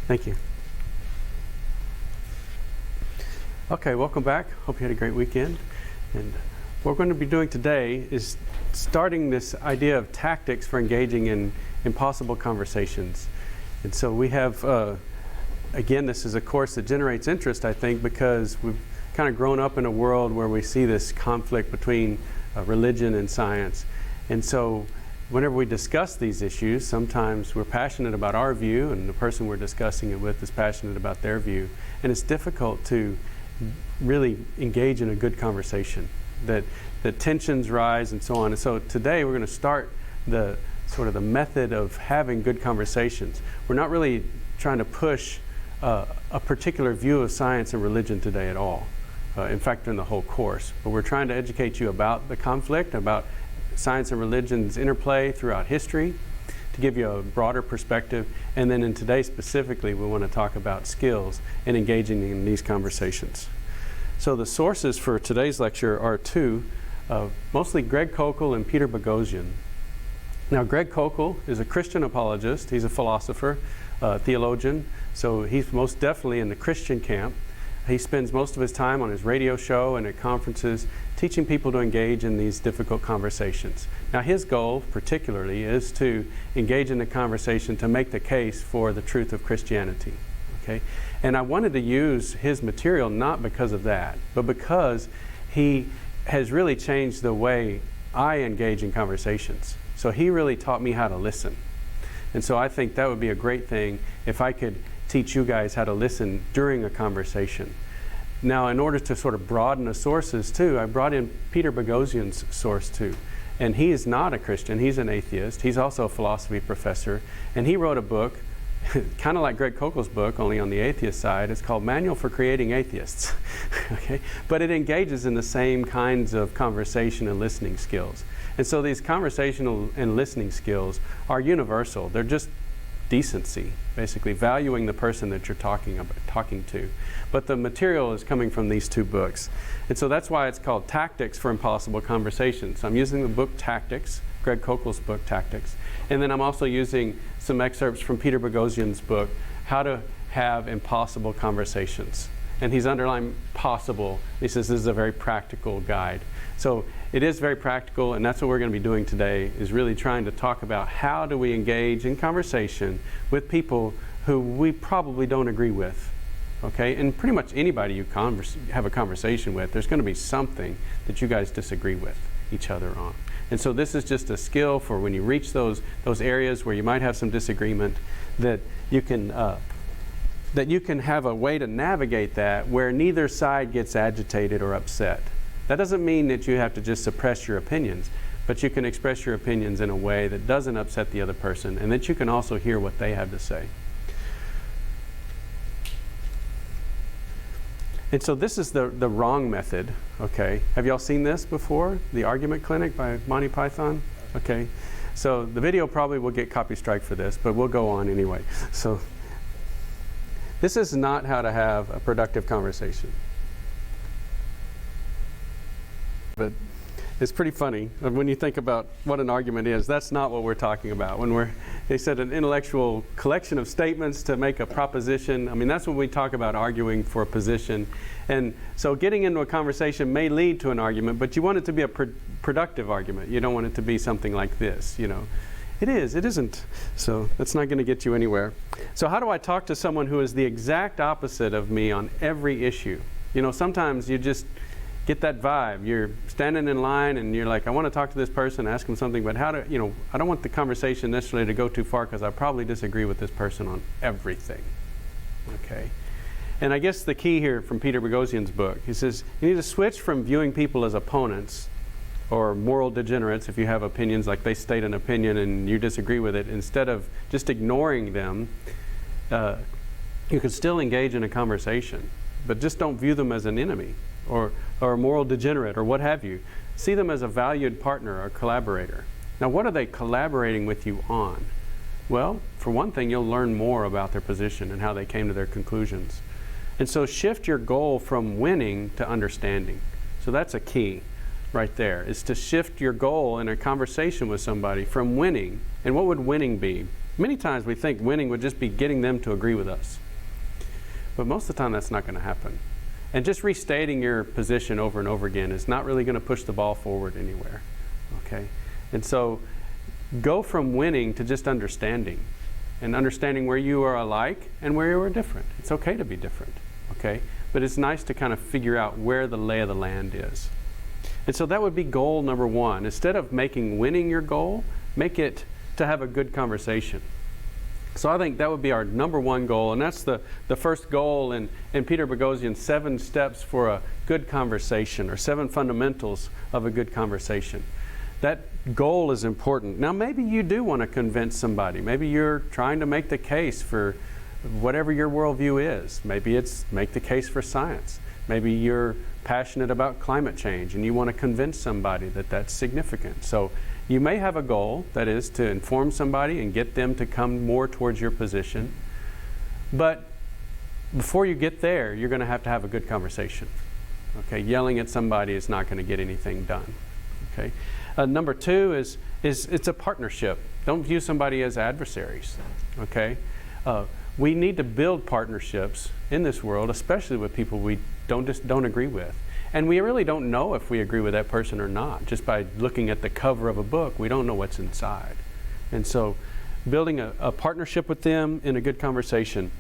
Thank you. Okay, welcome back. Hope you had a great weekend. And what we're going to be doing today is starting this idea of tactics for engaging in impossible conversations. And so we have, again, this is a course that generates interest, I think, because we've kind of grown up in a world where we see this conflict between religion and science. And so whenever we discuss these issues, sometimes we're passionate about our view and the person we're discussing it with is passionate about their view. And it's difficult to really engage in a good conversation, that tensions rise and so on. And so today we're going to start the sort of the method of having good conversations. We're not really trying to push a particular view of science and religion today at all. In fact, in the whole course. But we're trying to educate you about the conflict, about science and religion's interplay throughout history, to give you a broader perspective. And then in today specifically, we want to talk about skills and engaging in these conversations. So the sources for today's lecture are two, mostly Greg Koukl and Peter Boghossian. Now, Greg Koukl is a Christian apologist. He's a philosopher, theologian, so he's most definitely in the Christian camp. He spends most of his time on his radio show and at conferences teaching people to engage in these difficult conversations. Now, his goal particularly is to engage in the conversation to make the case for the truth of Christianity. Okay? And I wanted to use his material not because of that, but because he has really changed the way I engage in conversations. So he really taught me how to listen. And so I think that would be a great thing if I could teach you guys how to listen during a conversation. Now, in order to sort of broaden the sources too, I brought in Peter Boghossian's source too. And he is not a Christian, he's an atheist. He's also a philosophy professor. And he wrote a book, kind of like Greg Koukl's book, only on the atheist side. It's called Manual for Creating Atheists. Okay? But it engages in the same kinds of conversation and listening skills. And so these conversational and listening skills are universal. They're just decency, basically valuing the person that you're talking to. But the material is coming from these two books. And so that's why it's called Tactics for Impossible Conversations. I'm using the book Tactics, Greg Koukl's book Tactics. And then I'm also using some excerpts from Peter Boghossian's book, How to Have Impossible Conversations. And he's underlined possible. He says this is a very practical guide. So it is very practical, and that's what we're going to be doing today, is really trying to talk about how do we engage in conversation with people who we probably don't agree with. Okay? And pretty much anybody you have a conversation with, there's going to be something that you guys disagree with each other on. And so this is just a skill for when you reach those areas where you might have some disagreement, that you can have a way to navigate that where neither side gets agitated or upset. That doesn't mean that you have to just suppress your opinions, but you can express your opinions in a way that doesn't upset the other person, and that you can also hear what they have to say. And so this is the wrong method, okay? Have y'all seen this before? The Argument Clinic by Monty Python? Okay. So the video probably will get copy strike for this, but we'll go on anyway. So this is not how to have a productive conversation. But it's pretty funny when you think about what an argument is. That's not what we're talking about. They said an intellectual collection of statements to make a proposition. I mean, that's when we talk about arguing for a position. And so getting into a conversation may lead to an argument, but you want it to be a productive argument. You don't want it to be something like this, you know. It is, it isn't. So that's not going to get you anywhere. So how do I talk to someone who is the exact opposite of me on every issue? You know, sometimes you just get that vibe. You're standing in line and you're like, I want to talk to this person, ask them something, but I don't want the conversation necessarily to go too far because I probably disagree with this person on everything. Okay? And I guess the key here from Peter Boghossian's book, he says, you need to switch from viewing people as opponents or moral degenerates if you have opinions, like they state an opinion and you disagree with it. Instead of just ignoring them, you can still engage in a conversation, but just don't view them as an enemy or a moral degenerate or what have you. See them as a valued partner or collaborator. Now, what are they collaborating with you on? Well, for one thing, you'll learn more about their position and how they came to their conclusions. And so shift your goal from winning to understanding. So that's a key right there, is to shift your goal in a conversation with somebody from winning. And what would winning be? Many times we think winning would just be getting them to agree with us. But most of the time that's not going to happen. And just restating your position over and over again is not really going to push the ball forward anywhere. Okay? And so go from winning to just understanding. And understanding where you are alike and where you are different. It's okay to be different. Okay? But it's nice to kind of figure out where the lay of the land is. And so that would be goal number one. Instead of making winning your goal, make it to have a good conversation. So I think that would be our number one goal, and that's the first goal in Peter Boghossian's 7 steps for a good conversation, or 7 fundamentals of a good conversation. That goal is important. Now maybe you do want to convince somebody. Maybe you're trying to make the case for whatever your worldview is. Maybe it's make the case for science. Maybe you're passionate about climate change and you want to convince somebody that that's significant. So you may have a goal, that is to inform somebody and get them to come more towards your position. But before you get there, you're going to have a good conversation. Okay, yelling at somebody is not going to get anything done. Okay, number 2 is it's a partnership. Don't view somebody as adversaries. Okay, we need to build partnerships in this world, especially with people we don't agree with. And we really don't know if we agree with that person or not. Just by looking at the cover of a book, we don't know what's inside. And so building a partnership with them in a good conversation.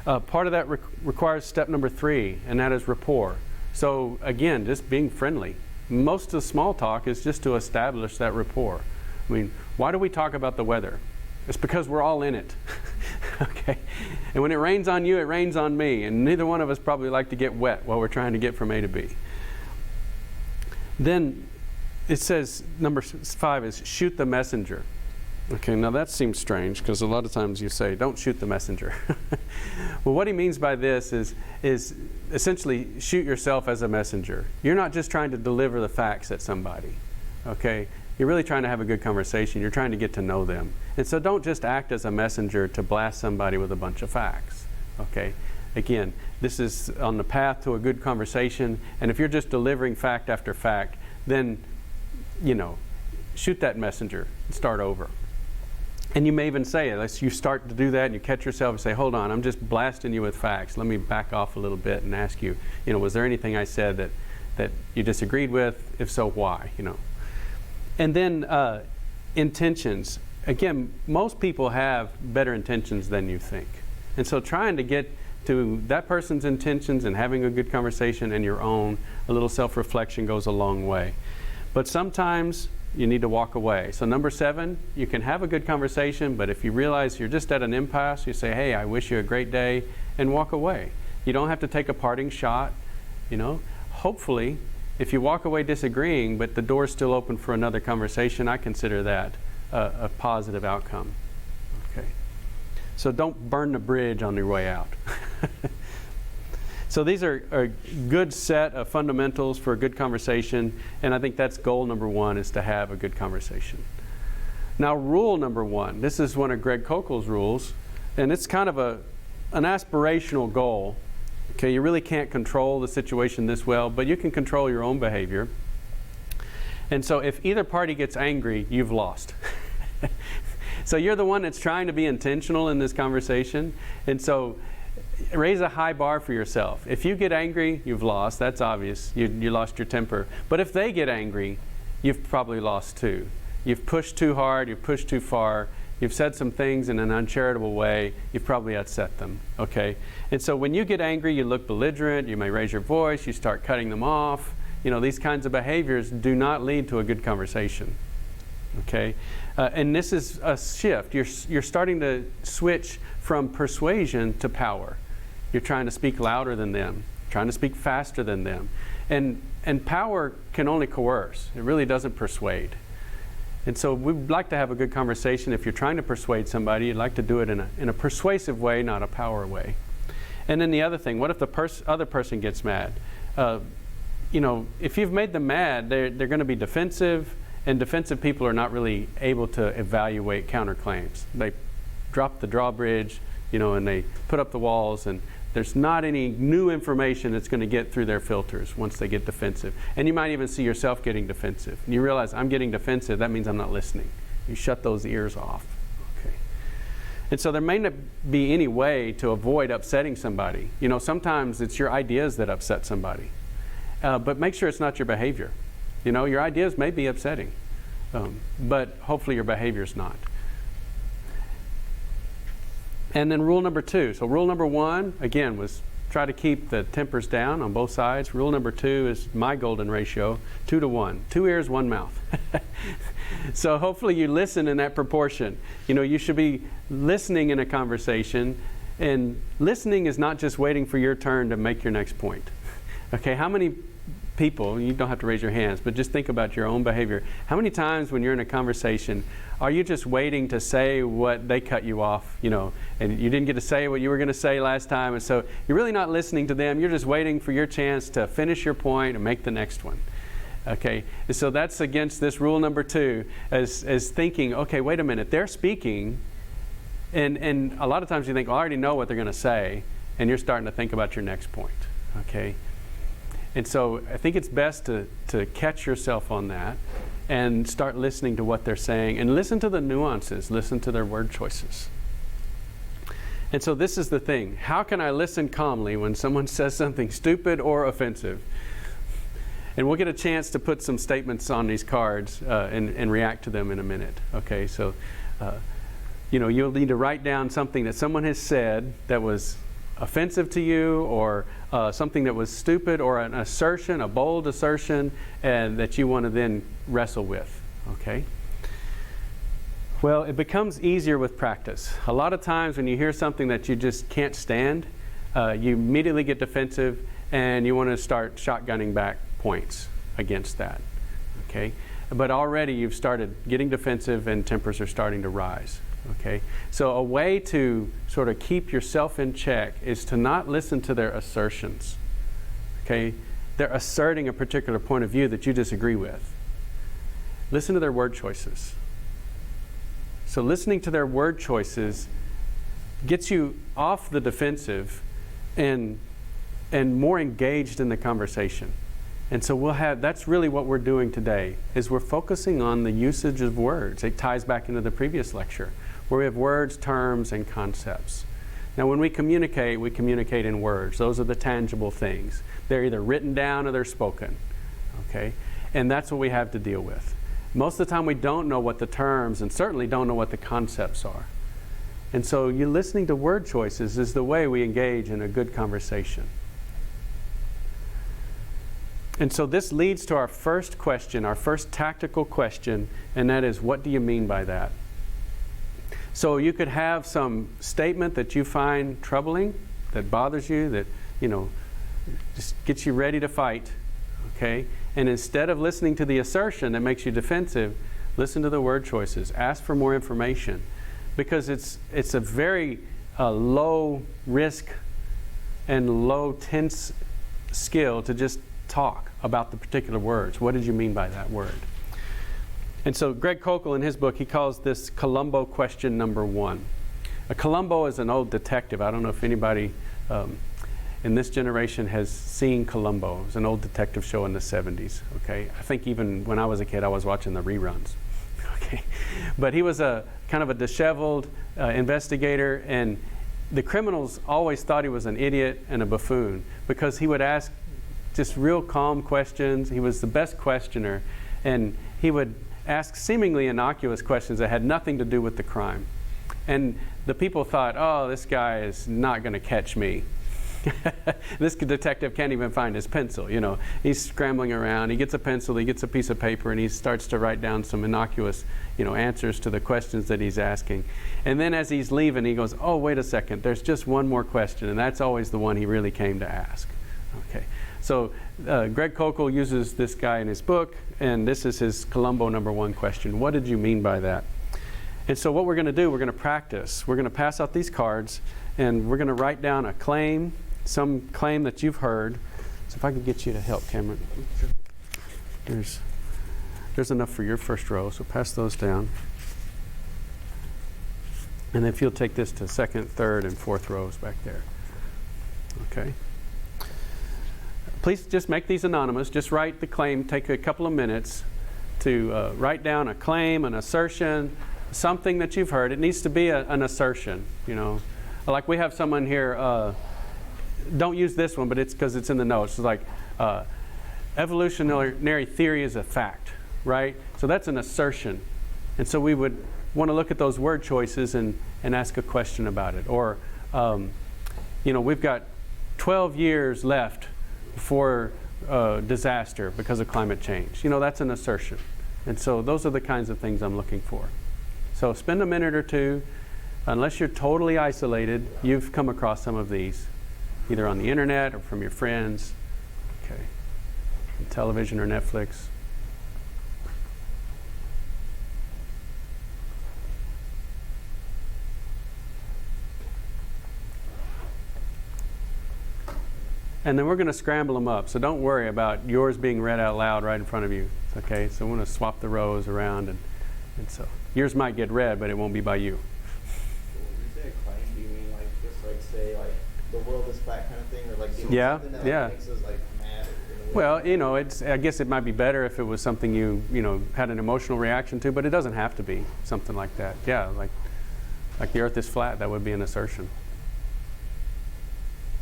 Part of that requires step number 3, and that is rapport. So again, just being friendly. Most of the small talk is just to establish that rapport. I mean, why do we talk about the weather? It's because we're all in it. Okay? And when it rains on you, it rains on me. And neither one of us probably like to get wet while we're trying to get from A to B. Then it says, number 5 is shoot the messenger. Okay, now that seems strange because a lot of times you say, don't shoot the messenger. Well, what he means by this is essentially shoot yourself as a messenger. You're not just trying to deliver the facts at somebody. Okay? You're really trying to have a good conversation. You're trying to get to know them. And so don't just act as a messenger to blast somebody with a bunch of facts. Okay? Again, this is on the path to a good conversation, and if you're just delivering fact after fact, then, shoot that messenger and start over. And you may even say, as you start to do that and you catch yourself and say, hold on, I'm just blasting you with facts. Let me back off a little bit and ask you, was there anything I said that you disagreed with? If so, why? And then intentions. Again, most people have better intentions than you think. And so trying to get to that person's intentions and having a good conversation and your own, a little self-reflection goes a long way. But sometimes you need to walk away. So number 7, you can have a good conversation, but if you realize you're just at an impasse, you say, hey, I wish you a great day, and walk away. You don't have to take a parting shot. Hopefully, if you walk away disagreeing, but the door's still open for another conversation, I consider that a positive outcome. Okay. So don't burn the bridge on your way out. So these are a good set of fundamentals for a good conversation, and I think that's goal number 1, is to have a good conversation. Now rule number 1, this is one of Greg Koukl's rules, and it's kind of an aspirational goal. Okay, you really can't control the situation this well, but you can control your own behavior. And so if either party gets angry, you've lost. So you're the one that's trying to be intentional in this conversation, and so raise a high bar for yourself. If you get angry, you've lost. That's obvious. You lost your temper. But if they get angry, you've probably lost too. You've pushed too hard. You've pushed too far. You've said some things in an uncharitable way. You've probably upset them. Okay? And so when you get angry, you look belligerent. You may raise your voice. You start cutting them off. These kinds of behaviors do not lead to a good conversation. Okay? And this is a shift. You're starting to switch from persuasion to power. You're trying to speak louder than them, trying to speak faster than them. And power can only coerce. It really doesn't persuade. And so we'd like to have a good conversation. If you're trying to persuade somebody, you'd like to do it in a persuasive way, not a power way. And then the other thing, what if the other person gets mad? If you've made them mad, they're going to be defensive, and defensive people are not really able to evaluate counterclaims. They drop the drawbridge, and they put up the walls, and there's not any new information that's going to get through their filters once they get defensive. And you might even see yourself getting defensive. And you realize, I'm getting defensive, that means I'm not listening. You shut those ears off. Okay. And so there may not be any way to avoid upsetting somebody. You know, sometimes it's your ideas that upset somebody. But make sure it's not your behavior. You know, your ideas may be upsetting, but hopefully your behavior is not. And then rule number 2. So rule number 1, again, was try to keep the tempers down on both sides. Rule number 2 is my golden ratio, 2 to 1. 2 ears, 1 mouth. So hopefully you listen in that proportion. You know, you should be listening in a conversation, and listening is not just waiting for your turn to make your next point. Okay, how many people, you don't have to raise your hands, but just think about your own behavior. How many times when you're in a conversation, are you just waiting to say what they cut you off, you know, and you didn't get to say what you were going to say last time, and so you're really not listening to them, you're just waiting for your chance to finish your point and make the next one. Okay, and so that's against this rule number 2, as thinking, okay, wait a minute, they're speaking, and a lot of times you think, well, I already know what they're going to say, and you're starting to think about your next point, okay? And so I think it's best to catch yourself on that and start listening to what they're saying, and listen to the nuances, listen to their word choices. And so this is the thing, how can I listen calmly when someone says something stupid or offensive? And we'll get a chance to put some statements on these cards and react to them in a minute. Okay, so you know, you'll need to write down something that someone has said that was offensive to you, or something that was stupid, or an assertion, a bold assertion, and that you want to then wrestle with. Okay. Well, it becomes easier with practice. A lot of times when you hear something that you just can't stand, you immediately get defensive, and you want to start shotgunning back points against that. Okay, but already you've started getting defensive, and tempers are starting to rise. Okay, so a way to sort of keep yourself in check is to not listen to their assertions. Okay, they're asserting a particular point of view that you disagree with. Listen to their word choices. So listening to their word choices gets you off the defensive and more engaged in the conversation. And so that's really what we're doing today, is we're focusing on the usage of words. It ties back into the previous lecture, where we have words, terms, and concepts. Now when we communicate in words. Those are the tangible things. They're either written down or they're spoken. Okay? And that's what we have to deal with. Most of the time we don't know what the terms, and certainly don't know what the concepts are. And so you listening to word choices is the way we engage in a good conversation. And so this leads to our first question, our first tactical question, and that is, what do you mean by that? So you could have some statement that you find troubling, that bothers you, that, you know, just gets you ready to fight, okay? And instead of listening to the assertion that makes you defensive, listen to the word choices. Ask for more information, because it's a very low risk and low tense skill to just talk about the particular words. What did you mean by that word? And so Greg Koukl, in his book, he calls this Columbo question number 1. Columbo is an old detective. I don't know if anybody in this generation has seen Columbo. It was an old detective show in the 70s. Okay, I think even when I was a kid, I was watching the reruns. Okay, but he was a kind of a disheveled investigator, and the criminals always thought he was an idiot and a buffoon, because he would ask just real calm questions. He was the best questioner, and he would ask seemingly innocuous questions that had nothing to do with the crime. And the people thought, oh, this guy is not going to catch me. This detective can't even find his pencil. You know, he's scrambling around. He gets a pencil, he gets a piece of paper, and he starts to write down some innocuous, you know, answers to the questions that he's asking. And then as he's leaving, he goes, oh, wait a second, there's just one more question, and that's always the one he really came to ask. Okay. So Greg Koukl uses this guy in his book, and this is his Columbo number 1 question. What did you mean by that? And so what we're going to do, we're going to practice. We're going to pass out these cards, and we're going to write down a claim, some claim that you've heard. So if I could get you to help, Cameron. There's enough for your first row, so pass those down. And if you'll take this to second, third, and fourth rows back there. Okay. Please just make these anonymous. Just write the claim. Take a couple of minutes to write down a claim, an assertion, something that you've heard. It needs to be an assertion, you know. Like we have someone here, don't use this one, but it's because it's in the notes. It's like, evolutionary theory is a fact, right? So that's an assertion. And so we would want to look at those word choices and ask a question about it. Or, you know, we've got 12 years left before disaster because of climate change. You know, that's an assertion. And so those are the kinds of things I'm looking for. So spend a minute or two. Unless you're totally isolated, you've come across some of these, either on the internet or from your friends, okay, television or Netflix. And then we're going to scramble them up. So don't worry about yours being read out loud right in front of you. It's okay. So I'm going to swap the rows around. And so yours might get read, but it won't be by you. When you say a claim, do you mean like just like say like the world is flat kind of thing? Or like something that like, makes us like mad? Well, you know, I guess it might be better if it was something you know, had an emotional reaction to, but it doesn't have to be something like that. Yeah, like the earth is flat, that would be an assertion.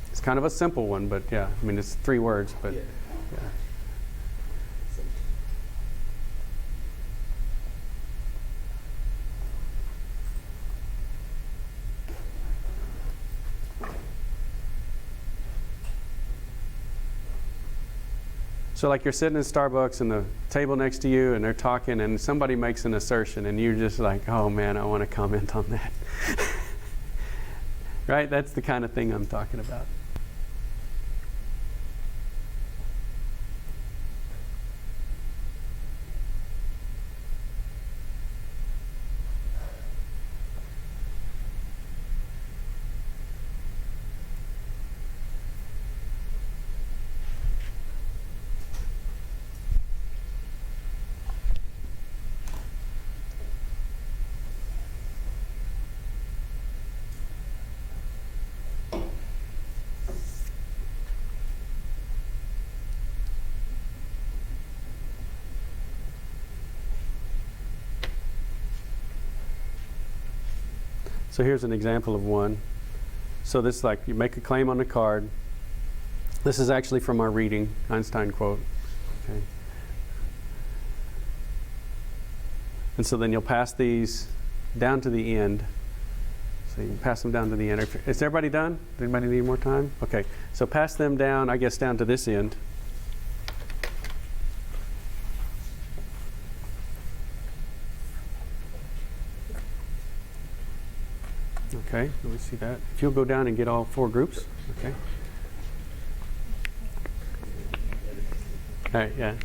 It's kind of a simple one, but yeah, I mean, it's 3 words, but yeah. So like you're sitting in Starbucks and the table next to you and they're talking and somebody makes an assertion and you're just like, oh man, I want to comment on that. Right? That's the kind of thing I'm talking about. So here's an example of one. So this is like you make a claim on the card. This is actually from our reading, Einstein quote. Okay. And so then you'll pass these down to the end. So you can pass them down to the end. Is everybody done? Does anybody need more time? Okay. So pass them down, I guess, down to this end. Okay, let me see that. If you'll go down and get all 4 groups. Okay. All right, yeah.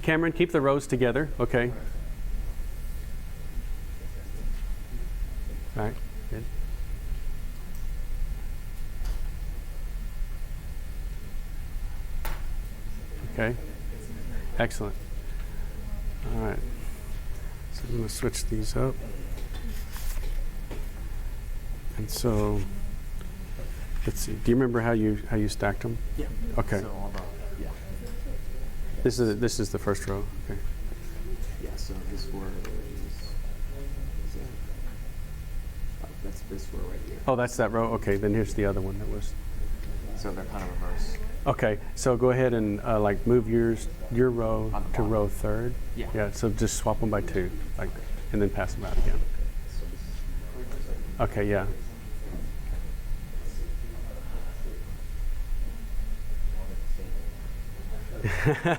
Cameron, keep the rows together. Okay. All right, good. Okay. Excellent. All right. So I'm going to switch these up. And so, let's see. Do you remember how you stacked them? Yeah. Okay. So all the, yeah. This is the first row. Okay. Yeah. So this word is that's this row right here. Oh, that's that row. Okay. Then here's the other one that was. So they're kind of reverse. Okay. So go ahead and like move your row to row 3rd. Yeah. Yeah. So just swap them by 2, like, and then pass them out again. Okay. Yeah.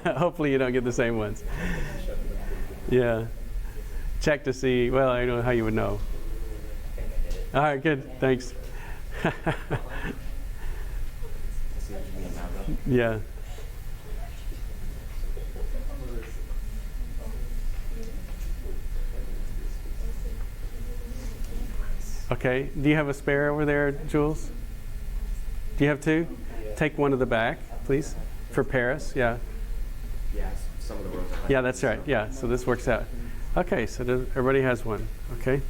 Hopefully you don't get the same ones. Yeah. Check to see, well, I don't know how you would know. All right, good. Thanks. Yeah. Okay. Do you have a spare over there, Jules? Do you have 2? Take one of the back, please. For Paris, yeah. Yeah, some of the rows are Yeah, that's right. Yeah, so this works out. Okay, so everybody has one. Okay.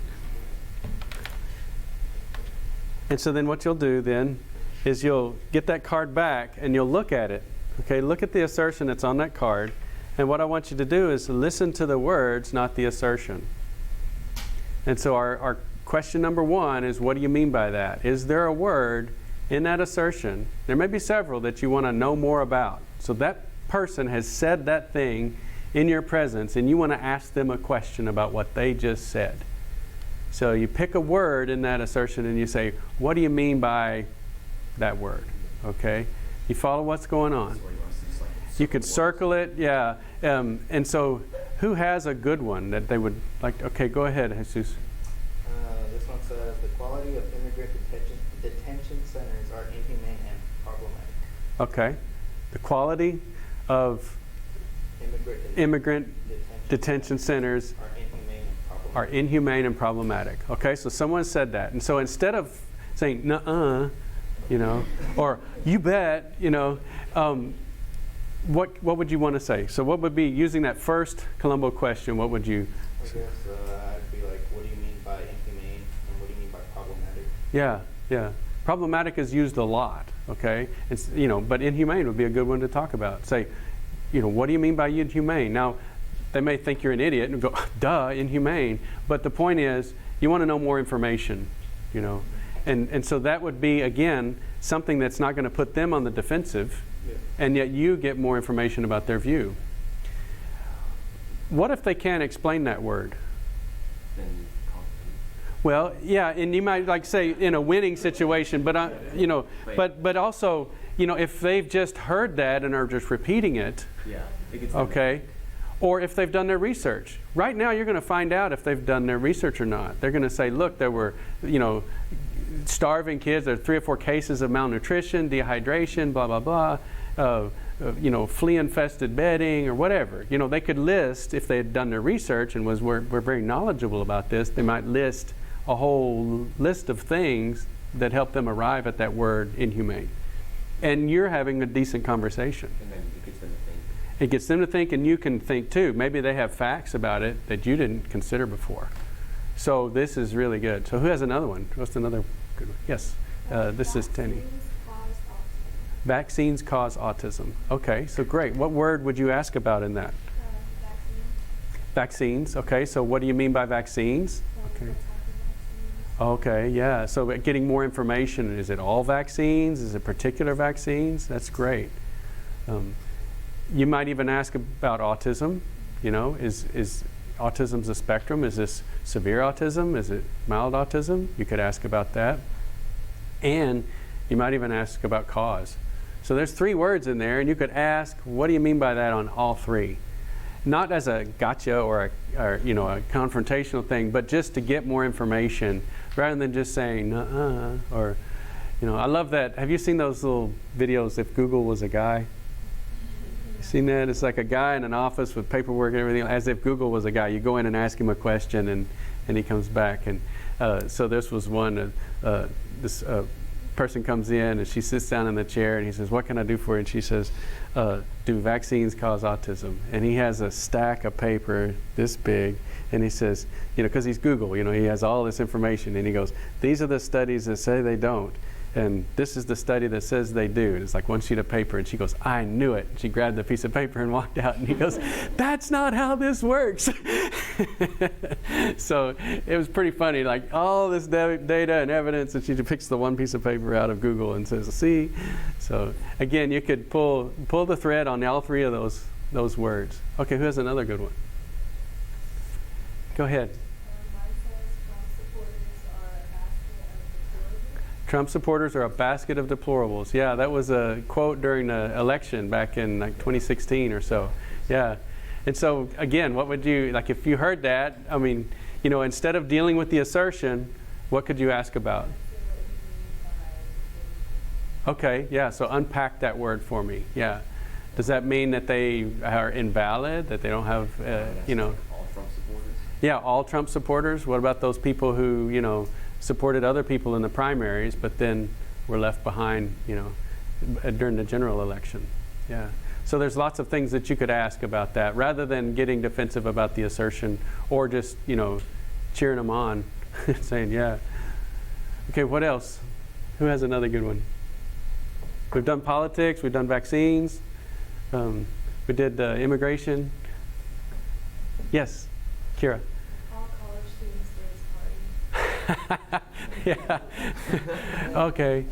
And so then what you'll do then is you'll get that card back and you'll look at it. Okay, look at the assertion that's on that card And what I want you to do is listen to the words, not the assertion. And so our question number one is, what do you mean by that? Is there a word in that assertion? There may be several that you want to know more about. So that person has said that thing in your presence, and you want to ask them a question about what they just said. So you pick a word in that assertion and you say, what do you mean by that word? Okay? You follow what's going on. You could circle it, yeah. And so who has a good one that they would like? Okay, go ahead, Jesus. This one says, the quality of immigrant detention centers are inhumane and problematic. Okay. The quality of immigrant detention centers are inhumane and problematic. Okay, so someone said that. And so instead of saying, nuh-uh, or you bet, what would you want to say? So what would be, using that first Columbo question, what would you say? I guess I'd be like, what do you mean by inhumane and what do you mean by problematic? Yeah. Problematic is used a lot, okay? It's, but inhumane would be a good one to talk about. Say, what do you mean by inhumane? Now, they may think you're an idiot and go, duh, inhumane. But the point is, you want to know more information, And so that would be, again, something that's not going to put them on the defensive, and yet you get more information about their view. What if they can't explain that word? Well, yeah, and you might say in a winning situation, but but also, if they've just heard that and are just repeating it, okay, or if they've done their research. Right now, you're going to find out if they've done their research or not. They're going to say, look, there were, starving kids. There are 3 or 4 cases of malnutrition, dehydration, blah blah blah. Flea-infested bedding or whatever. They could list, if they had done their research and were very knowledgeable about this, they might list a whole list of things that help them arrive at that word inhumane. And you're having a decent conversation. And then it gets them to think. It gets them to think, and you can think too. Maybe they have facts about it that you didn't consider before. So this is really good. So who has another one? What's another good one? Yes, this is Tenny. Vaccines cause autism. Okay, so great. What word would you ask about in that? Vaccines. Okay, so what do you mean by vaccines? Okay. Okay, yeah. So getting more information. Is it all vaccines? Is it particular vaccines? That's great. You might even ask about autism. Is autism's a spectrum? Is this severe autism? Is it mild autism? You could ask about that. And you might even ask about cause. So there's 3 words in there, and you could ask, what do you mean by that on all 3? Not as a gotcha or a confrontational thing, but just to get more information rather than just saying, nuh-uh, or, I love that. Have you seen those little videos, if Google was a guy? Seen that? It's like a guy in an office with paperwork and everything, as if Google was a guy. You go in and ask him a question, and he comes back. And so this was one, this person comes in, and she sits down in the chair, and he says, what can I do for you? And she says, do vaccines cause autism? And he has a stack of paper this big, and he says, because he's Google, he has all this information, and he goes, these are the studies that say they don't. And this is the study that says they do. And it's like one sheet of paper, and she goes, I knew it. She grabbed the piece of paper and walked out, and he goes, that's not how this works. So it was pretty funny, like all this data and evidence, and she picks the one piece of paper out of Google and says, see? So again, you could pull the thread on all 3 of those words. Okay, who has another good one? Go ahead. Trump supporters are a basket of deplorables. Yeah, that was a quote during the election back in 2016 or so. Yeah. And so, again, what would you, if you heard that, instead of dealing with the assertion, what could you ask about? Okay, yeah, so unpack that word for me. Yeah. Does that mean that they are invalid, that they don't have, All Trump supporters? Yeah, all Trump supporters. What about those people who, supported other people in the primaries, but then were left behind, during the general election? Yeah. So there's lots of things that you could ask about that, rather than getting defensive about the assertion or just, cheering them on, saying, yeah. Okay, what else? Who has another good one? We've done politics, we've done vaccines, we've We did immigration. Yes, Kira. All college students do is party. Yeah. Okay.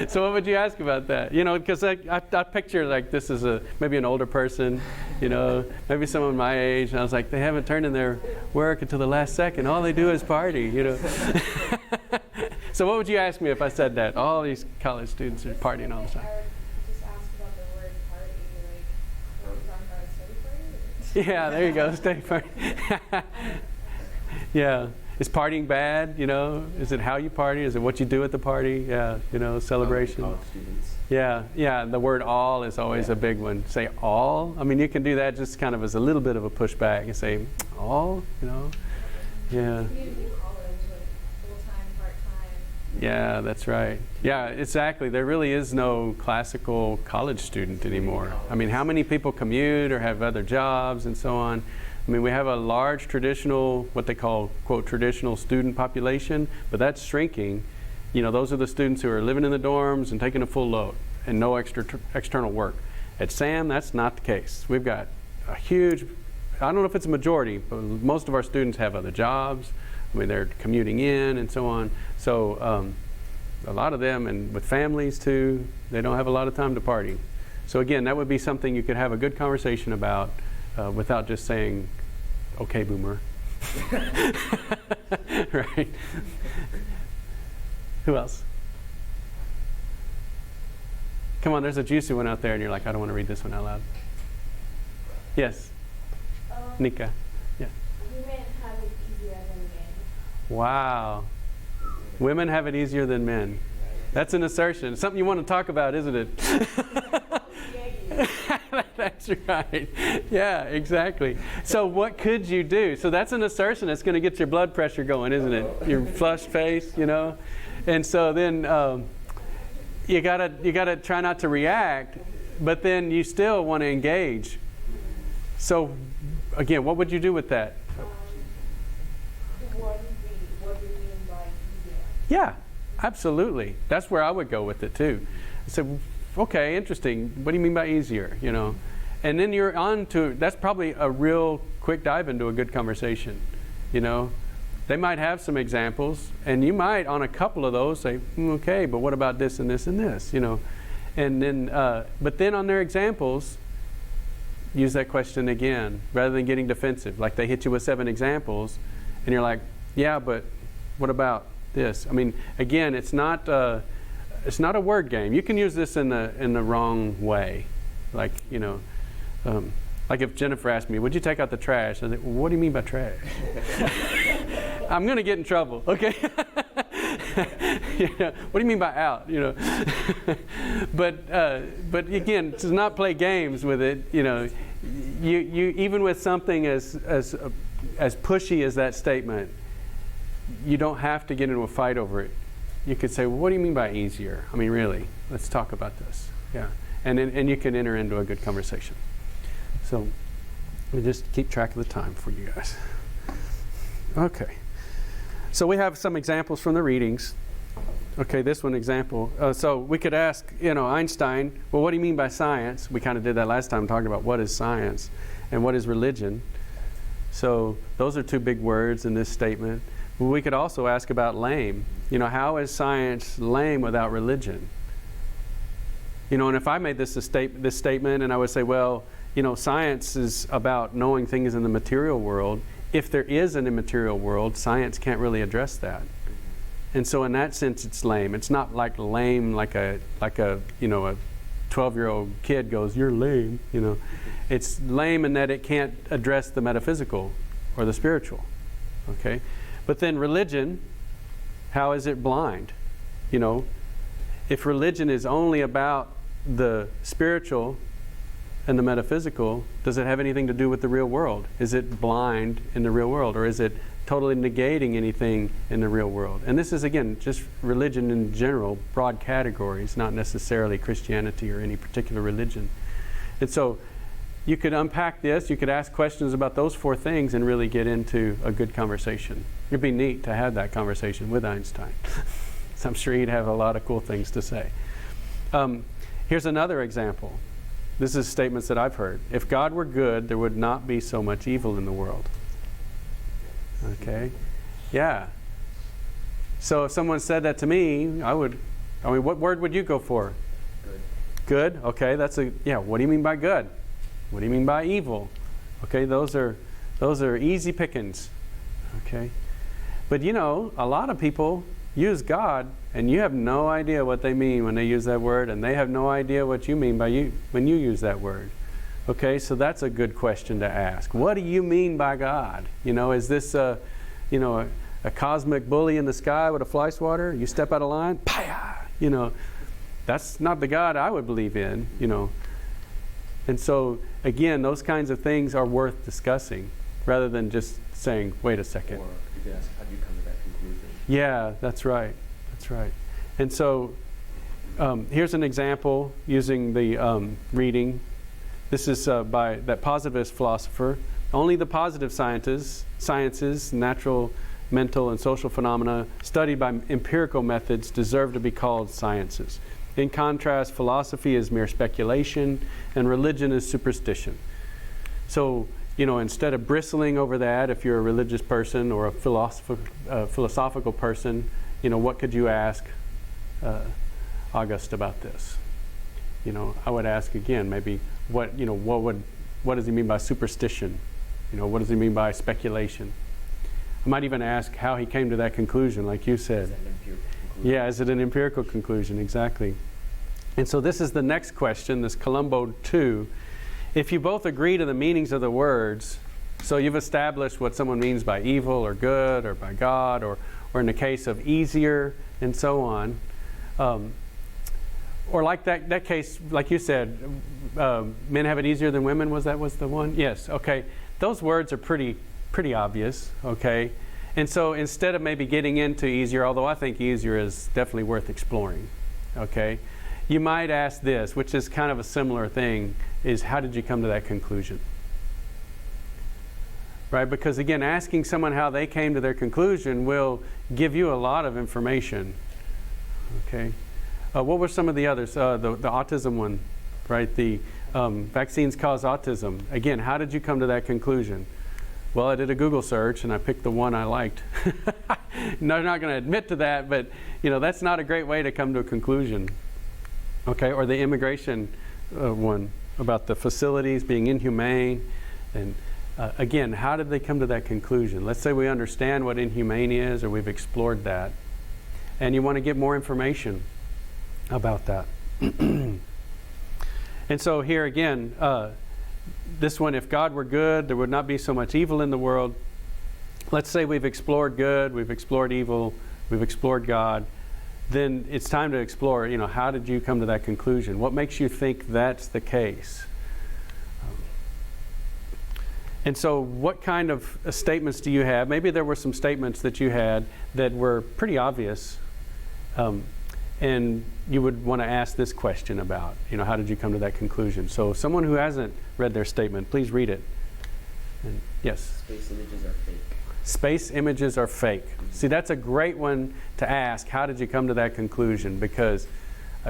So what would you ask about that? You know, because I picture like this is maybe an older person, you know, maybe someone my age, and I was like, they haven't turned in their work until the last second. All they do is party, you know. So what would you ask me if I said that? All these college students are partying all the time. I would just ask about the word party, like, are we talking about a study party? Yeah, there you go, study party. Yeah. Is partying bad, you know? Is it how you party? Is it what you do at the party? Yeah, you know, celebration. College students. Yeah, the word all is always a big one. Say all. I mean, you can do that just kind of as a little bit of a pushback and say all, you know? Yeah. You need to do college, like full-time, part-time. Yeah, that's right. Yeah, exactly. There really is no classical college student anymore. I mean, how many people commute or have other jobs and so on? I mean, we have a large traditional, what they call, quote, traditional student population, but that's shrinking. You know, those are the students who are living in the dorms and taking a full load and no external work. At SAM, that's not the case. We've got a huge, I don't know if it's a majority, but most of our students have other jobs. I mean, they're commuting in and so on. So a lot of them, and with families too, they don't have a lot of time to party. So again, that would be something you could have a good conversation about without just saying, okay, boomer. Right. Who else? Come on, there's a juicy one out there, and you're like, I don't want to read this one out loud. Yes, Nika. Yeah. Women have it easier than men. Wow. Women have it easier than men. That's an assertion. Something you want to talk about, isn't it? That's right. Yeah, exactly. So what could you do? So that's an assertion that's going to get your blood pressure going, isn't it? Your flushed face, you know? And so then you gotta try not to react, but then you still want to engage. So again, what would you do with that? What do you mean by easier? Yeah, absolutely. That's where I would go with it too. I said, okay, interesting. What do you mean by easier? You know, and then you're on to, that's probably a real quick dive into a good conversation. You know, they might have some examples, and you might on a couple of those say, okay, but what about this and this and this? You know, and then, but then on their examples, use that question again rather than getting defensive. Like they hit you with 7 examples, and you're like, yeah, but what about this? I mean, again, it's not a word game. You can use this in the wrong way. Like, you know, like if Jennifer asked me, would you take out the trash? I was like, well, what do you mean by trash? I'm going to get in trouble, okay? You know, what do you mean by out? You know, but again, to not play games with it, you know, you even with something as pushy as that statement, you don't have to get into a fight over it. You could say, well, what do you mean by easier? I mean, really, let's talk about this. Yeah, and you can enter into a good conversation. So we just keep track of the time for you guys. Okay. So we have some examples from the readings. Okay, this one example. So we could ask, you know, Einstein, well, what do you mean by science? We kind of did that last time, talking about what is science and what is religion. So those are 2 big words in this statement. We could also ask about lame. You know, how is science lame without religion? You know, and if I made this statement and I would say, well, you know, science is about knowing things in the material world. If there is an immaterial world, science can't really address that. And so in that sense, it's lame. It's not like lame like a you know, a 12-year-old kid goes, you're lame, you know. It's lame in that it can't address the metaphysical or the spiritual, okay? But then religion, how is it blind? You know, if religion is only about the spiritual and the metaphysical, does it have anything to do with the real world? Is it blind in the real world, or is it totally negating anything in the real world? And this is, again, just religion in general, broad categories, not necessarily Christianity or any particular religion. And so you could unpack this, you could ask questions about those 4 things and really get into a good conversation. It'd be neat to have that conversation with Einstein. So I'm sure he'd have a lot of cool things to say. Here's another example. This is statements that I've heard. If God were good, there would not be so much evil in the world. Okay? Yeah. So if someone said that to me, what word would you go for? Good. Good? Okay, what do you mean by good? What do you mean by evil? Okay, those are easy pickings. Okay? But a lot of people use God, and you have no idea what they mean when they use that word, and they have no idea what you mean when you use that word. Okay, so that's a good question to ask. What do you mean by God? Is this a cosmic bully in the sky with a fly swatter? You step out of line, paya! That's not the God I would believe in, And so, again, those kinds of things are worth discussing, rather than just saying, wait a second. Or you could ask, how do you come to that conclusion? Yeah, that's right. That's right. And so here's an example using the reading. This is by that positivist philosopher. Only the positive sciences, natural, mental, and social phenomena studied by empirical methods deserve to be called sciences. In contrast, philosophy is mere speculation, and religion is superstition. So, instead of bristling over that, if you're a religious person or a philosophical person, what could you ask August about this? I would ask again, maybe, what does he mean by superstition? What does he mean by speculation? I might even ask how he came to that conclusion, like you said. Is that an empirical conclusion? Yeah, is it an empirical conclusion? Exactly. And so this is the next question, this Columbo 2. If you both agree to the meanings of the words, so you've established what someone means by evil or good or by God, or in the case of easier and so on, or like that case, like you said, men have it easier than women, was the one? Yes, okay. Those words are pretty obvious, okay? And so instead of maybe getting into easier, although I think easier is definitely worth exploring, okay? You might ask this, which is kind of a similar thing, is how did you come to that conclusion? Right? Because again, asking someone how they came to their conclusion will give you a lot of information. Okay? What were some of the others? The autism one, right? The vaccines cause autism. Again, how did you come to that conclusion? Well, I did a Google search and I picked the one I liked. No, I'm not going to admit to that, but that's not a great way to come to a conclusion. Okay, or the immigration one about the facilities being inhumane. And again, how did they come to that conclusion? Let's say we understand what inhumane is, or we've explored that, and you want to get more information about that. And so here again, this one, if God were good, there would not be so much evil in the world. Let's say we've explored good, we've explored evil, we've explored God. Then it's time to explore, how did you come to that conclusion? What makes you think that's the case? And so what kind of statements do you have? Maybe there were some statements that you had that were pretty obvious, and you would want to ask this question about, how did you come to that conclusion? So someone who hasn't read their statement, please read it. And, yes? Space images are fake. Space images are fake. See, that's a great one to ask. How did you come to that conclusion? Because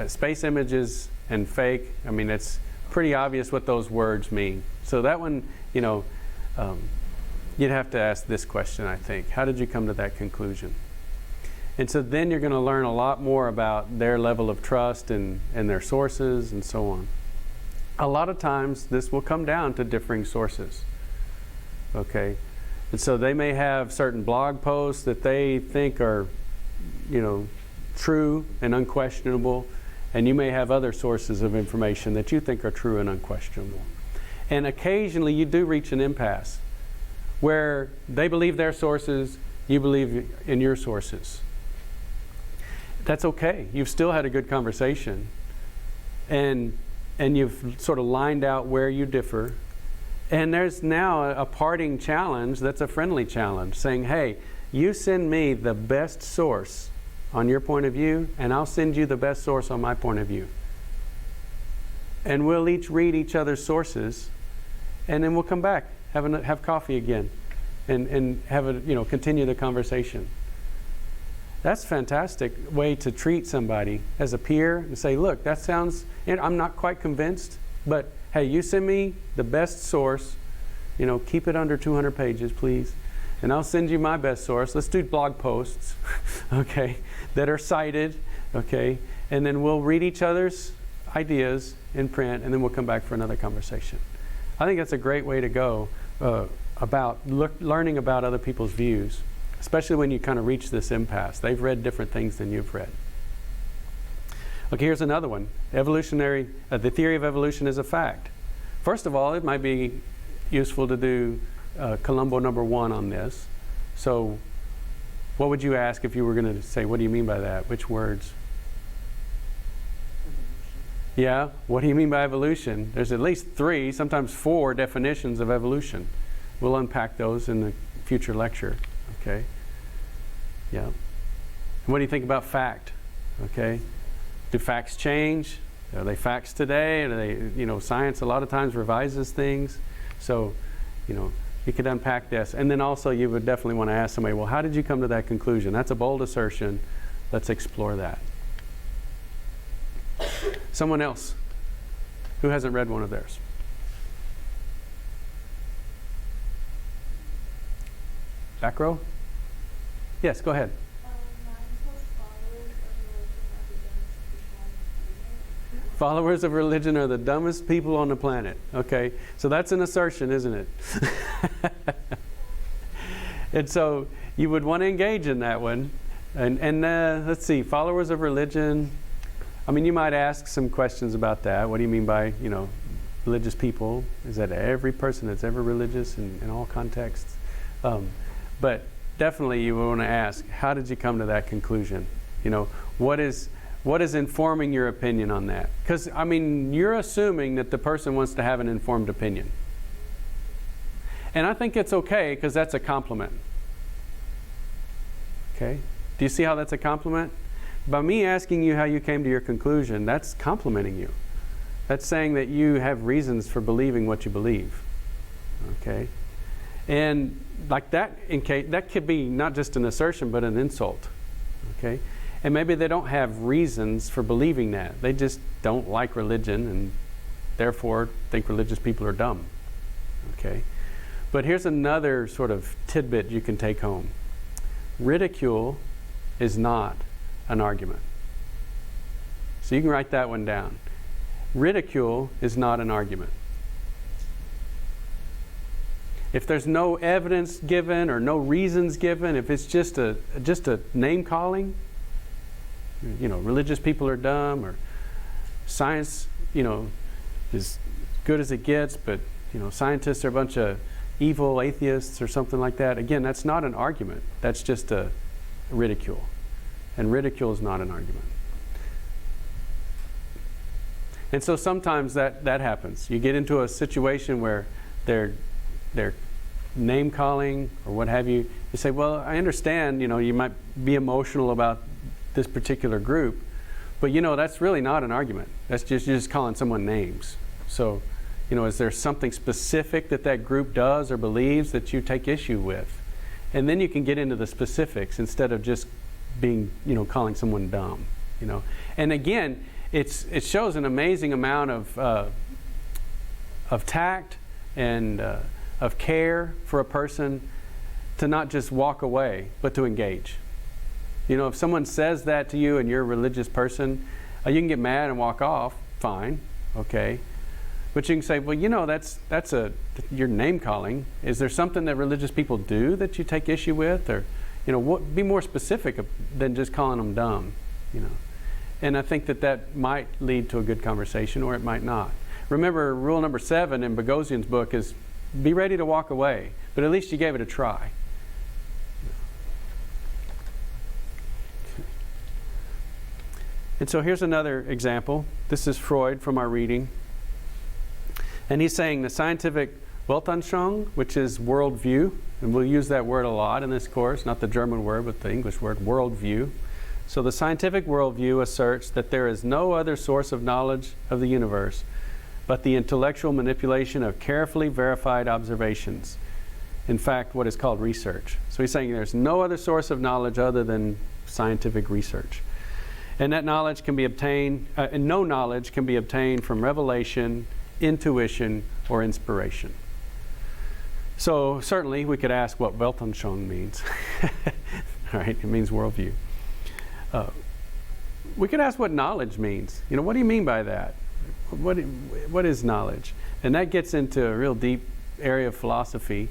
space images and fake, it's pretty obvious what those words mean. So that one, you'd have to ask this question, I think. How did you come to that conclusion? And so then you're going to learn a lot more about their level of trust and their sources and so on. A lot of times this will come down to differing sources. Okay? And so they may have certain blog posts that they think are, true and unquestionable, and you may have other sources of information that you think are true and unquestionable. And occasionally you do reach an impasse where they believe their sources, you believe in your sources. That's okay. You've still had a good conversation, and you've sort of lined out where you differ. And there's now a parting challenge that's a friendly challenge, saying, hey, you send me the best source on your point of view, and I'll send you the best source on my point of view. And we'll each read each other's sources, and then we'll come back, have coffee again, and continue the conversation. That's a fantastic way to treat somebody as a peer and say, look, that sounds, I'm not quite convinced, but hey, you send me the best source, keep it under 200 pages, please. And I'll send you my best source. Let's do blog posts, okay, that are cited, okay, and then we'll read each other's ideas in print, and then we'll come back for another conversation. I think that's a great way to go about learning about other people's views, especially when you kind of reach this impasse. They've read different things than you've read. Okay, here's another one. The theory of evolution is a fact. First of all, it might be useful to do Columbo number 1 on this. So what would you ask if you were going to say, what do you mean by that? Which words? Yeah, what do you mean by evolution? There's at least 3, sometimes 4 definitions of evolution. We'll unpack those in the future lecture. Okay. Yeah. And what do you think about fact? Okay. Do facts change? Are they facts today? Are they, science a lot of times revises things. So, you could unpack this. And then also you would definitely want to ask somebody, well, how did you come to that conclusion? That's a bold assertion. Let's explore that. Someone else who hasn't read one of theirs. Back row? Yes, go ahead. Followers of religion are the dumbest people on the planet. Okay, so that's an assertion, isn't it? And so you would want to engage in that one. And let's see, followers of religion. I mean, you might ask some questions about that. What do you mean by, religious people? Is that every person that's ever religious in all contexts? But definitely you would want to ask, how did you come to that conclusion? What is informing your opinion on that? Because, you're assuming that the person wants to have an informed opinion. And I think it's okay, because that's a compliment. Okay? Do you see how that's a compliment? By me asking you how you came to your conclusion, that's complimenting you. That's saying that you have reasons for believing what you believe. Okay? And like that, that could be not just an assertion, but an insult. Okay? And maybe they don't have reasons for believing that. They just don't like religion and therefore think religious people are dumb. Okay? But here's another sort of tidbit you can take home. Ridicule is not an argument. So you can write that one down. Ridicule is not an argument. If there's no evidence given or no reasons given, if it's just a name calling, religious people are dumb, or science, is good as it gets, but scientists are a bunch of evil atheists or something like that. Again, that's not an argument. That's just a ridicule. And ridicule is not an argument. And so sometimes that happens. You get into a situation where they're name calling or what have you. You say, well, I understand, you might be emotional about this particular group, but that's really not an argument. That's you're just calling someone names. So, is there something specific that group does or believes that you take issue with? And then you can get into the specifics instead of just being, calling someone dumb. And again, it shows an amazing amount of tact and of care for a person to not just walk away, but to engage. If someone says that to you and you're a religious person, you can get mad and walk off, fine, okay. But you can say, well, that's your name calling. Is there something that religious people do that you take issue with? Or, be more specific than just calling them dumb, And I think that might lead to a good conversation, or it might not. Remember, rule number 7 in Boghossian's book is be ready to walk away, but at least you gave it a try. And so here's another example. This is Freud from our reading. And he's saying the scientific Weltanschauung, which is worldview, and we'll use that word a lot in this course, not the German word, but the English word, worldview. So the scientific worldview asserts that there is no other source of knowledge of the universe but the intellectual manipulation of carefully verified observations. In fact, what is called research. So he's saying there's no other source of knowledge other than scientific research. And that knowledge can be obtained, and no knowledge can be obtained from revelation intuition, or inspiration. So certainly we could ask what Weltanschauung means. All right, it means worldview. We could ask what knowledge means. What do you mean by that? What is knowledge? And that gets into a real deep area of philosophy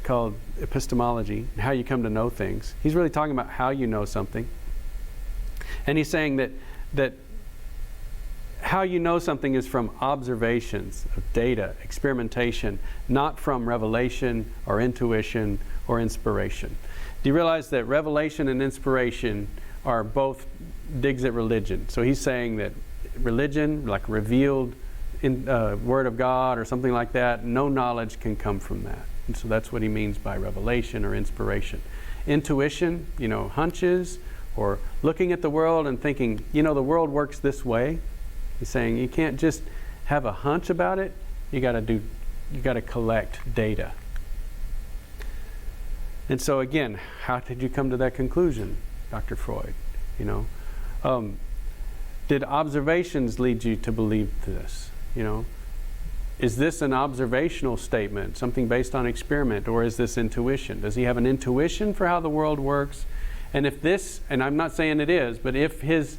called epistemology, how you come to know things. He's really talking about how you know something. And he's saying that how you know something is from observations of data, experimentation, not from revelation or intuition or inspiration. Do you realize that revelation and inspiration are both digs at religion? So he's saying that religion, like revealed in Word of God or something like that, no knowledge can come from that. And so that's what he means by revelation or inspiration. Intuition, hunches, or looking at the world and thinking, the world works this way. He's saying you can't just have a hunch about it. You got to collect data. And so again, how did you come to that conclusion, Dr. Freud? Did observations lead you to believe this? Is this an observational statement, something based on experiment, or is this intuition? Does he have an intuition for how the world works? And if this, and I'm not saying it is, but if his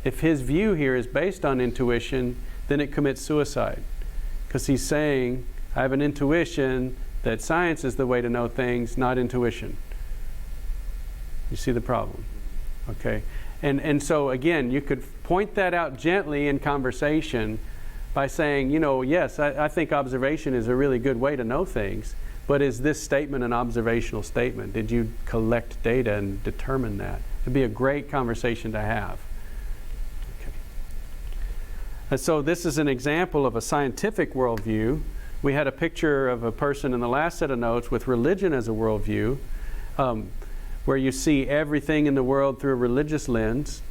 view here is based on intuition, then it commits suicide. Because he's saying, I have an intuition that science is the way to know things, not intuition. You see the problem? Okay. And so again, you could point that out gently in conversation by saying, yes, I think observation is a really good way to know things, but is this statement an observational statement? Did you collect data and determine that? It'd be a great conversation to have. Okay. And so this is an example of a scientific worldview. We had a picture of a person in the last set of notes with religion as a worldview, where you see everything in the world through a religious lens.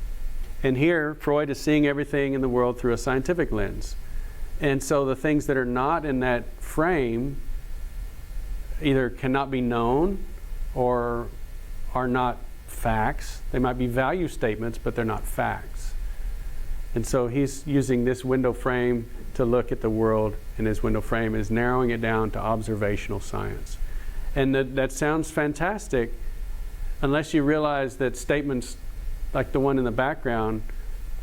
And here, Freud is seeing everything in the world through a scientific lens. And so the things that are not in that frame either cannot be known or are not facts. They might be value statements, but they're not facts. And so he's using this window frame to look at the world, and his window frame is narrowing it down to observational science. And that sounds fantastic, unless you realize that statements like the one in the background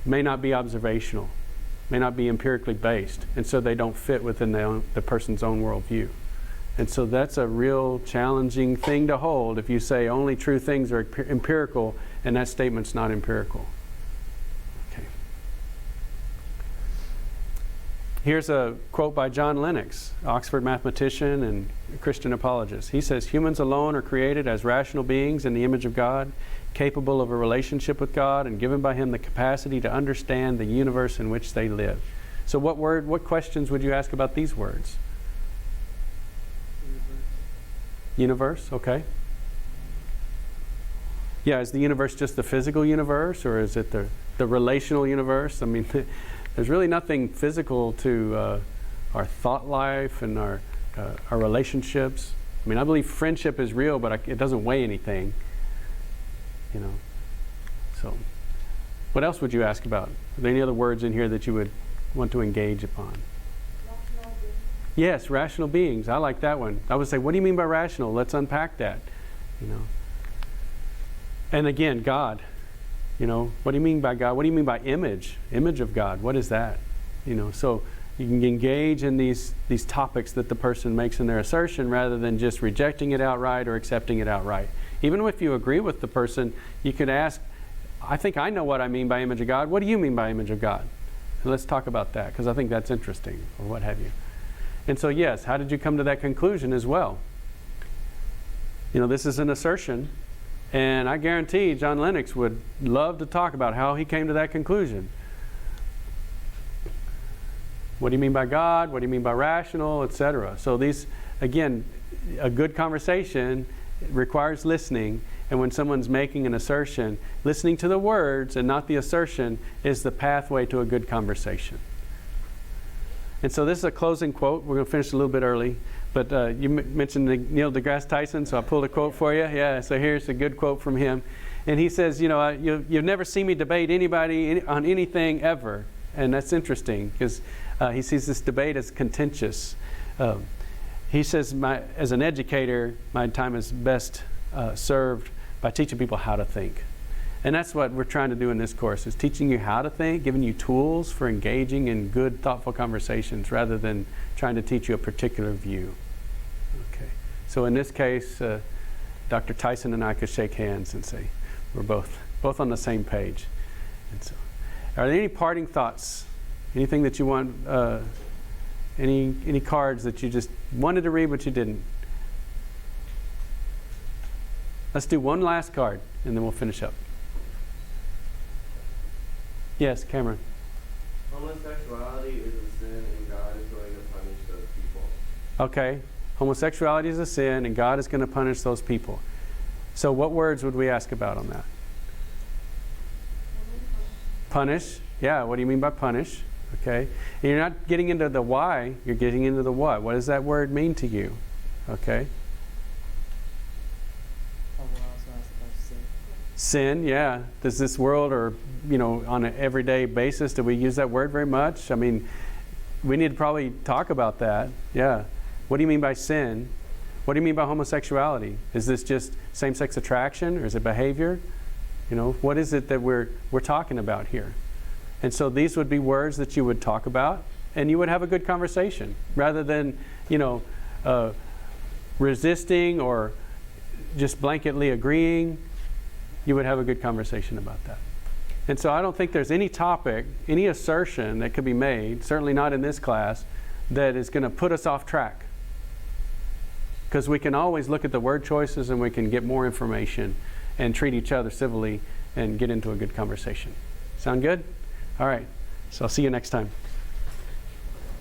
may not be observational, may not be empirically based, and so they don't fit within the person's own worldview. And so that's a real challenging thing to hold if you say only true things are empirical and that statement's not empirical. Okay. Here's a quote by John Lennox, Oxford mathematician and Christian apologist. He says, "Humans alone are created as rational beings in the image of God, capable of a relationship with God and given by Him the capacity to understand the universe in which they live." So what questions would you ask about these words? Universe, okay. Yeah, is the universe just the physical universe, or is it the relational universe? I mean, there's really nothing physical to our thought life and our relationships. I mean, I believe friendship is real, but it doesn't weigh anything. So what else would you ask about? Are there any other words in here that you would want to engage upon? Rational being. Yes, rational beings. I like that one. I would say, what do you mean by rational? Let's unpack that. And again, God. What do you mean by God? What do you mean by image? Image of God. What is that? So you can engage in these topics that the person makes in their assertion rather than just rejecting it outright or accepting it outright. Even if you agree with the person, you could ask, I think I know what I mean by image of God. What do you mean by image of God? And let's talk about that, because I think that's interesting, or what have you. And so yes, how did you come to that conclusion as well? This is an assertion, and I guarantee John Lennox would love to talk about how he came to that conclusion. What do you mean by God? What do you mean by rational, etc.? So these, again, a good conversation requires listening, and when someone's making an assertion, listening to the words and not the assertion is the pathway to a good conversation. And so this is a closing quote. We're going to finish a little bit early, but you mentioned Neil deGrasse Tyson, so I pulled a quote for you. Yeah, so here's a good quote from him. And he says, you've never seen me debate anybody on anything ever. And that's interesting because he sees this debate as contentious. He says, as an educator, my time is best served by teaching people how to think. And that's what we're trying to do in this course, is teaching you how to think, giving you tools for engaging in good, thoughtful conversations rather than trying to teach you a particular view. Okay. So in this case, Dr. Tyson and I could shake hands and say we're both on the same page. And so, are there any parting thoughts? Anything that you want, any cards that you just wanted to read but you didn't? Let's do one last card and then we'll finish up. Yes, Cameron. Homosexuality is a sin and God is going to punish those people. Okay. Homosexuality is a sin and God is going to punish those people. So what words would we ask about on that? Punish. Yeah, what do you mean by punish? Okay. And you're not getting into the why, you're getting into the what. What does that word mean to you? Okay. Sin, yeah. Does this world, or on an everyday basis, do we use that word very much? I mean, we need to probably talk about that. Yeah. What do you mean by sin? What do you mean by homosexuality? Is this just same-sex attraction, or is it behavior? What is it that we're talking about here? And so these would be words that you would talk about, and you would have a good conversation rather than, resisting or just blanketly agreeing. You would have a good conversation about that. And so I don't think there's any topic, any assertion that could be made, certainly not in this class, that is going to put us off track. Because we can always look at the word choices and we can get more information and treat each other civilly and get into a good conversation. Sound good? All right. So I'll see you next time.